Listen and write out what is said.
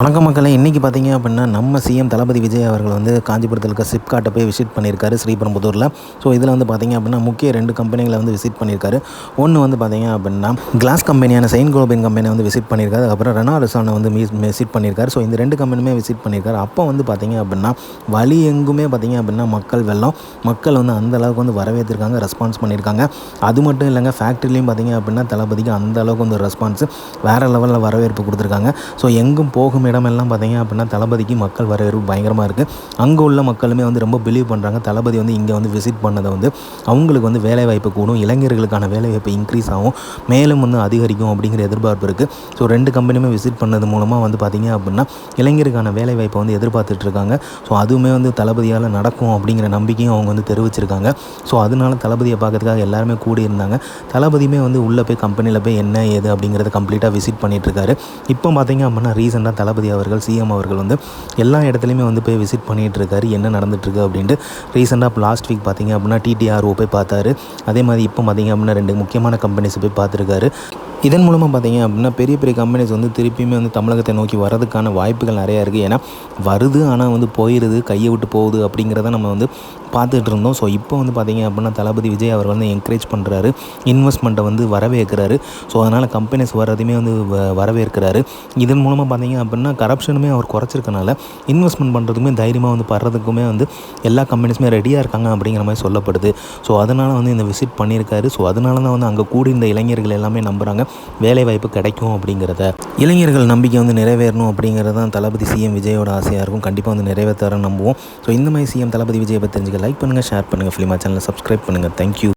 வணக்கம் மக்களே, இன்றைக்கி பார்த்தீங்க அப்படின்னா நம்ம சிஎம் தளபதி விஜய் அவர்கள் வந்து காஞ்சிபுரத்தில் இருக்க சிப்காட்டை போய் விசிட் பண்ணியிருக்காரு ஸ்ரீபெரும்புதூரில். ஸோ இதில் வந்து பார்த்தீங்க அப்படின்னா முக்கிய 2 கம்பெனிகளை வந்து விசிட் பண்ணியிருக்காரு. ஒன்று வந்து பார்த்தீங்க அப்படின்னா கிளாஸ் கம்பெனியான செயின்ட் கோலோபின் கம்பெனியை வந்து விசிட் பண்ணியிருக்காரு. அதுக்கப்புறம் ரெனால்ட் ரிசானை வந்து விசிட் பண்ணியிருக்காரு. ஸோ இந்த 2 கம்பெனியுமே விசிட் பண்ணியிருக்காரு. அப்போ வந்து பார்த்தீங்க அப்படின்னா வழி எங்குமே பார்த்தீங்க அப்படின்னா மக்கள் வெள்ளம், மக்கள் வந்து அந்த அளவுக்கு வந்து வரவேற்றிருக்காங்க, ரெஸ்பான்ஸ் பண்ணியிருக்காங்க. அது மட்டும் இல்லைங்க, ஃபேக்ட்ரிலையும் பார்த்தீங்க அப்படின்னா தளபதிக்கு அந்த அளவுக்கு வந்து ரெஸ்பான்ஸ் வேறு லெவலில் வரவேற்பு கொடுத்துருக்காங்க. ஸோ எங்கும் போகும் இடமெல்லாம் பார்த்தீங்க அப்படின்னா தளபதிக்கு மக்கள் வரவேற்பு பயங்கரமாக இருக்குது. அங்கே உள்ள மக்களுமே வந்து ரொம்ப பிலீவ் பண்ணுறாங்க. தளபதி வந்து இங்கே வந்து விசிட் பண்ணதை வந்து அவங்களுக்கு வந்து வேலைவாய்ப்பு கூடும், இளைஞர்களுக்கான வேலைவாய்ப்பு இன்க்ரீஸ் ஆகும், மேலும் வந்து அதிகரிக்கும் அப்படிங்கிற எதிர்பார்ப்பு இருக்குது. ஸோ 2 கம்பெனியுமே விசிட் பண்ணது மூலமாக வந்து பார்த்தீங்க அப்படின்னா இளைஞருக்கான வேலைவாய்ப்பை வந்து எதிர்பார்த்துட்ருக்காங்க. ஸோ அதுவுமே வந்து தளபதியால் நடக்கும் அப்படிங்கிற நம்பிக்கையும் அவங்க வந்து தெரிவிச்சிருக்காங்க. ஸோ அதனால தளபதியை பார்க்கறதுக்காக எல்லாருமே கூடியிருந்தாங்க. தளபதியுமே வந்து உள்ளே போய் கம்பெனியில் போய் என்ன ஏது அப்படிங்கிறத கம்ப்ளீட்டாக விசிட் பண்ணிகிட்ருக்காரு. இப்போ பார்த்தீங்க அப்படின்னா ரீசெண்டாக தளபதி அவர்கள் சிஎம் அவர்கள் வந்து எல்லா இடத்துலையுமே வந்து போய் விசிட் பண்ணிகிட்டு இருக்காரு, என்ன நடந்துட்டுருக்கு அப்படின்ட்டு. ரீசெண்டாக லாஸ்ட் வீக் பார்த்தீங்க அப்படின்னா டிடிஆர்ஓ போய் பார்த்தாரு. அதே மாதிரி இப்போ பார்த்தீங்க அப்படின்னா 2 முக்கியமான கம்பெனிஸ் போய் பார்த்துருக்காரு. இதன் மூலமாக பார்த்தீங்க அப்படின்னா பெரிய பெரிய கம்பெனிஸ் வந்து திருப்பியுமே வந்து தமிழகத்தை நோக்கி வரதுக்கான வாய்ப்புகள் நிறையா இருக்குது. ஏன்னா வருது, ஆனால் வந்து போயிடுது, கையை விட்டு போகுது அப்படிங்கிறத நம்ம வந்து பார்த்துட்டு இருந்தோம். ஸோ இப்போ வந்து பார்த்தீங்க அப்படின்னா தளபதி விஜய் அவர் வந்து என்கரேஜ் பண்ணுறாரு, இன்வெஸ்ட்மெண்ட்டை வந்து வரவேற்கிறாரு. ஸோ அதனால் கம்பெனிஸ் வரதுமே வந்து வரவேற்கிறாரு. இதன் மூலமாக பார்த்தீங்க அப்படின்னா கரப்ஷனுமே அவர் குறைச்சிருக்கனால இன்வெஸ்ட்மெண்ட் பண்ணுறதுக்குமே தைரியமாக வந்து படுறதுக்குமே வந்து எல்லா கம்பெனிஸுமே ரெடியாக இருக்காங்க அப்படிங்கிற மாதிரி சொல்லப்படுது. ஸோ அதனால் வந்து இந்த விசிட் பண்ணியிருக்காரு. ஸோ அதனால தான் வந்து அங்கே கூடி இந்த இளைஞர்கள் எல்லாமே நம்புகிறாங்க வேலைவாய்ப்பு கிடைக்கும் அப்படிங்கிறத. இளைஞர்கள் நம்பிக்கை வந்து நிறைவேறணும் அப்படிங்கிறது தான் தளபதி சிஎம் விஜயோட ஆசையாக இருக்கும். கண்டிப்பாக வந்து நிறைவேற்ற நம்புவோம். ஸோ இந்த மாதிரி சிஎம் தளபதி விஜயை பற்றி தெரிஞ்சுக்க லைக் பண்ணுங்கள், ஷேர் பண்ணுங்கள், ஃபிலிமா சேனலை சப்ஸ்கிரைப் பண்ணுங்கள். தேங்க்யூ.